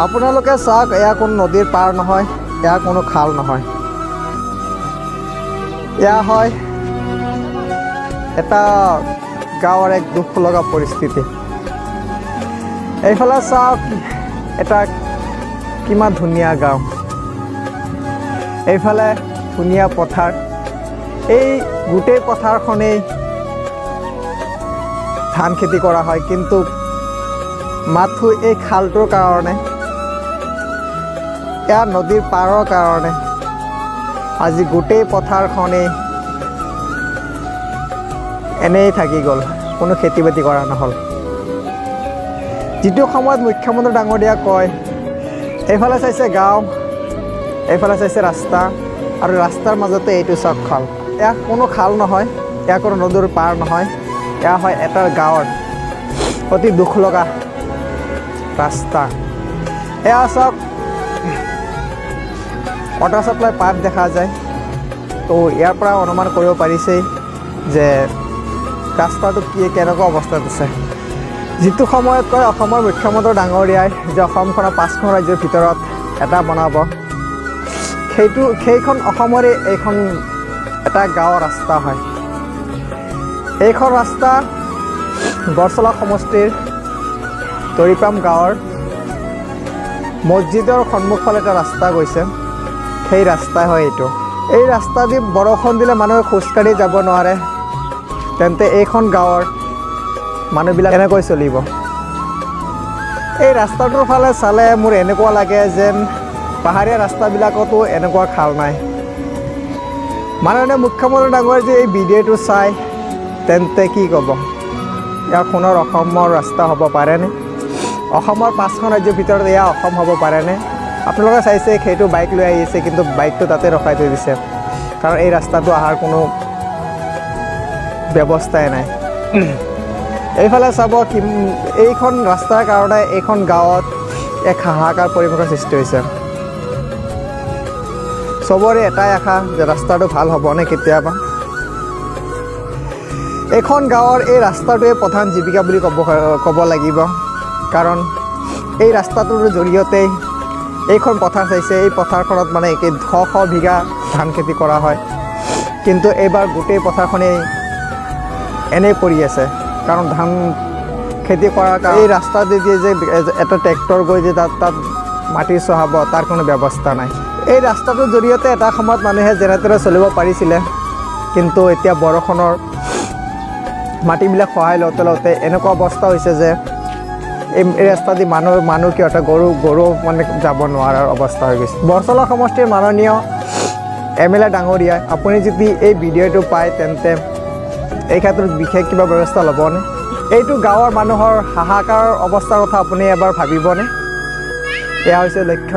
আপোনালোকে চাওক, এয়া কোনো নদীৰ পাৰ নহয়, এয়া কোনো খাল নহয়, এয়া হয় এটা গাঁৱৰ এক দুখ লগা পৰিস্থিতি। এইফালে চাওক, এটা কিমান ধুনীয়া গাঁও, এইফালে ধুনীয়া পথাৰ। এই গোটেই পথাৰখনেই ধান খেতি কৰা হয়, কিন্তু মাথো এই খালটোৰ কাৰণে, এয়া নদীৰ পাৰৰ কাৰণে আজি গোটেই পথাৰখনেই এনেই থাকি গ'ল, কোনো খেতি বাতি কৰা নহ'ল। যিটো সময়ত মুখ্যমন্ত্ৰী ডাঙৰীয়া কয়, এইফালে চাইছে গাঁও, এইফালে চাইছে ৰাস্তা, আৰু ৰাস্তাৰ মাজতে এইটো চাওক খাল। এয়া কোনো খাল নহয়, এয়া কোনো নদীৰ পাৰ নহয়, এয়া হয় এটা গাঁৱৰ অতি দুখ লগা ৰাস্তা। এয়া চাওক, ৱাটাৰ ছাপ্লাই পাইপ দেখা যায়। তো ইয়াৰ পৰা অনুমান কৰিব পাৰিছেই যে ৰাস্তাটো কেনেকুৱা অৱস্থাত আছে। যিটো সময়ত কয় অসমৰ মুখ্যমন্ত্ৰী ডাঙৰীয়াই যে অসমখনৰ 5খন ৰাজ্যৰ ভিতৰত এটা বনাব, সেইখন অসমৰে এইখন এটা গাঁৱৰ ৰাস্তা হয়। এইখন ৰাস্তা গড়চলা সমষ্টিৰ তৰিপাম গাঁৱৰ মছজিদৰ সন্মুখফালে এটা ৰাস্তা গৈছে, সেই ৰাস্তাই হয় এইটো। এই ৰাস্তা দি বৰষুণ দিলে মানুহে খোজকাঢ়ি যাব নোৱাৰে, তেন্তে এইখন গাঁৱৰ মানুহবিলাক এনেকৈ চলিব। এই ৰাস্তাটোৰ ফালে চালে মোৰ এনেকুৱা লাগে যেন পাহাৰীয়া ৰাস্তাবিলাকতো এনেকুৱা খাল নাই। মাননীয় মুখ্যমন্ত্ৰী ডাঙৰীয়াই যে এই ভিডিঅ'টো চাই তেন্তে কি ক'ব? ইয়াৰ সোণৰ অসমৰ ৰাস্তা হ'ব পাৰেনে? অসমৰ 5খন ৰাজ্যৰ ভিতৰত এয়া অসম হ'ব পাৰেনে? আপোনালোকে চাইছে সেইটো বাইক লৈ আহিছে, কিন্তু বাইকটো তাতে ৰখাই থৈ দিছে, কাৰণ এই ৰাস্তাটো অহাৰ কোনো ব্যৱস্থাই নাই। এইফালে চাব, এইখন ৰাস্তাৰ কাৰণে এইখন গাঁৱত এক হাহাকাৰ পৰিৱেশৰ সৃষ্টি হৈছে। চবৰে এটাই আশা যে ৰাস্তাটো ভাল হ'বনে কেতিয়াবা। এইখন গাঁৱৰ এই ৰাস্তাটোৱে প্ৰধান জীৱিকা বুলি ক'ব লাগিব, কাৰণ এই ৰাস্তাটোৰ জৰিয়তেই এইখন পথাৰ চাইছে, এই পথাৰখনত মানে শ বিঘা ধান খেতি কৰা হয়, কিন্তু এইবাৰ গোটেই পথাৰখনেই এনেই পৰি আছে, কাৰণ ধান খেতি কৰাৰ কাৰণে এই ৰাস্তাদি যে এটা ট্ৰেক্টৰ গৈ যে তাত মাটি চহাব, তাৰ কোনো ব্যৱস্থা নাই। এই ৰাস্তাটোৰ জৰিয়তে এটা সময়ত মানুহে যেনে তেনে চলিব পাৰিছিলে, কিন্তু এতিয়া বৰষুণৰ মাটিবিলাক সহায় লওঁতে এনেকুৱা অৱস্থা হৈছে যে এই ৰাস্তা দি মানুহ কিয়তে গৰু মানে যাব নোৱাৰাৰ অৱস্থা হৈ গৈছে। গড়চলা সমষ্টিৰ মাননীয় MLA ডাঙৰীয়াই আপুনি যদি এই ভিডিঅ'টো পায়, তেন্তে এই ক্ষেত্ৰত বিশেষ কিবা ব্যৱস্থা ল'বনে? এইটো গাঁৱৰ মানুহৰ হাহাকাৰ অৱস্থাৰ কথা আপুনি এবাৰ ভাবিবনে? এয়া হৈছে লক্ষ্য।